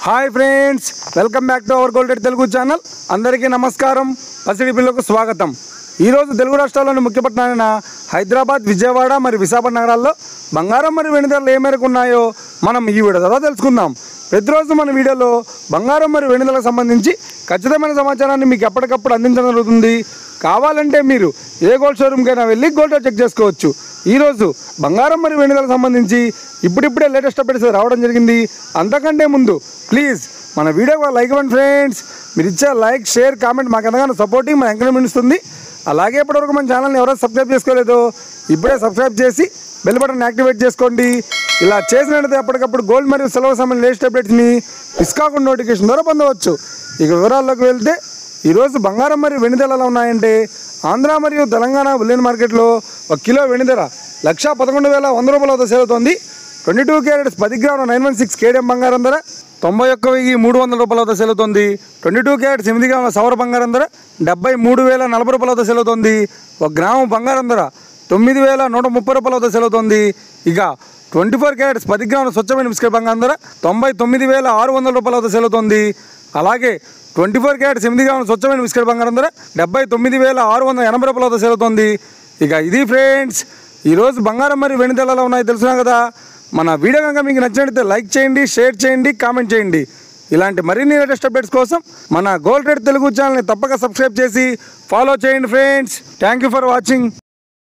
Hi friends, welcome back to our gold rate Telugu channel. అందరికీ నమస్కారం. పసిడి పిల్లకు స్వాగతం. ఈరోజు తెలుగు రాష్ట్రాల్లోని ముఖ్య పట్టణాలైన హైదరాబాద్, విజయవాడ మరియు విశాఖపట్నం నగరాల్లో బంగారం మరియు వెండి ధరలు ఏ మేరకు ఉన్నాయో మనం ఈ వీడియో ద్వారా తెలుసుకుందాం. ప్రతిరోజు మన వీడియోలో బంగారం మరియు వెండి ధరలకు సంబంధించి ఖచ్చితమైన సమాచారాన్ని మీకు ఎప్పటికప్పుడు అందించడం జరుగుతుంది. కావాలంటే మీరు ఏ గోల్డ్ షోరూమ్కైనా వెళ్ళి గోల్డ్ రేట్ చెక్ చేసుకోవచ్చు. ఈరోజు బంగారం మరియు వెండి ధరలకు సంబంధించి ఇప్పుడిప్పుడే లేటెస్ట్ అప్డేట్స్ రావడం జరిగింది. అంతకంటే ముందు ప్లీజ్ మన వీడియోకి లైక్ ఇవ్వండి ఫ్రెండ్స్. మీరు ఇచ్చే లైక్, షేర్, కామెంట్ మాకు ఎంతగానో సపోర్టింగ్, మన ఎంకరేజ్మెంట్ ఇస్తుంది. అలాగే ఇప్పటివరకు మన ఛానల్ని ఎవరైనా సబ్స్క్రైబ్ చేసుకోలేదో ఇప్పుడే సబ్స్క్రైబ్ చేసి బెల్ బటన్ యాక్టివేట్ చేసుకోండి. ఇలా చేసినట్లయితే ఎప్పటికప్పుడు గోల్డ్ మరియు సిల్వర్ సంబంధించిన లేటెస్ట్ అప్డేట్స్ని మిస్ కాకుండా నోటిఫికేషన్ ద్వారా పొందవచ్చు. ఇక వివరాల్లోకి వెళ్తే ఈరోజు బంగారం మరియు వెండి ధరలు ఎలా ఉన్నాయంటే, ఆంధ్ర మరియు తెలంగాణ బులియన్ మార్కెట్లో 1 కిలో వెండి ధర 1,11,100 రూపాయల వద్ద సేల్ అవుతోంది. 22 క్యారెట్స్ 10 గ్రాముల 916 కేడిఎం బంగారం ధర 91,300 రూపాయల వద్ద సేల్ అవుతోంది. 22 క్యారెట్స్ 8 గ్రాముల సవర బంగారం ధర 73,040 రూపాయల వద్ద సేల్ అవుతోంది. 1 గ్రాము బంగారం ధర 9,130 రూపాయల వద్ద సేల్ అవుతోంది. ఇక 24 క్యారెట్స్ 10 గ్రాముల స్వచ్ఛమైన బిస్కెట్ బంగారం ధర 99,600 రూపాయల వద్ద సేల్ అవుతోంది. అలాగే 24 క్యారెట్స్ 8 గ్రాముల స్వచ్ఛమైన బిస్కెట్ బంగారం ధర 79,680 రూపాయల వద్ద సేల్ అవుతోంది. ఇక ఇది ఫ్రెండ్స్ ఈరోజు బంగారం మరియు వెండి ధరలు ఎలా ఉన్నాయో తెలుసుకున్నాం కదా. మన వీడియో కనుక మీకు నచ్చినట్లయితే లైక్ చేయండి, షేర్ చేయండి, కామెంట్ చేయండి. ఇలాంటి మరిన్ని లేటెస్ట్ అప్డేట్స్ కోసం మన గోల్డ్ రేట్ తెలుగు ఛానల్ని తప్పక సబ్స్క్రైబ్ చేసి ఫాలో చేయండి friends. Thank you for watching.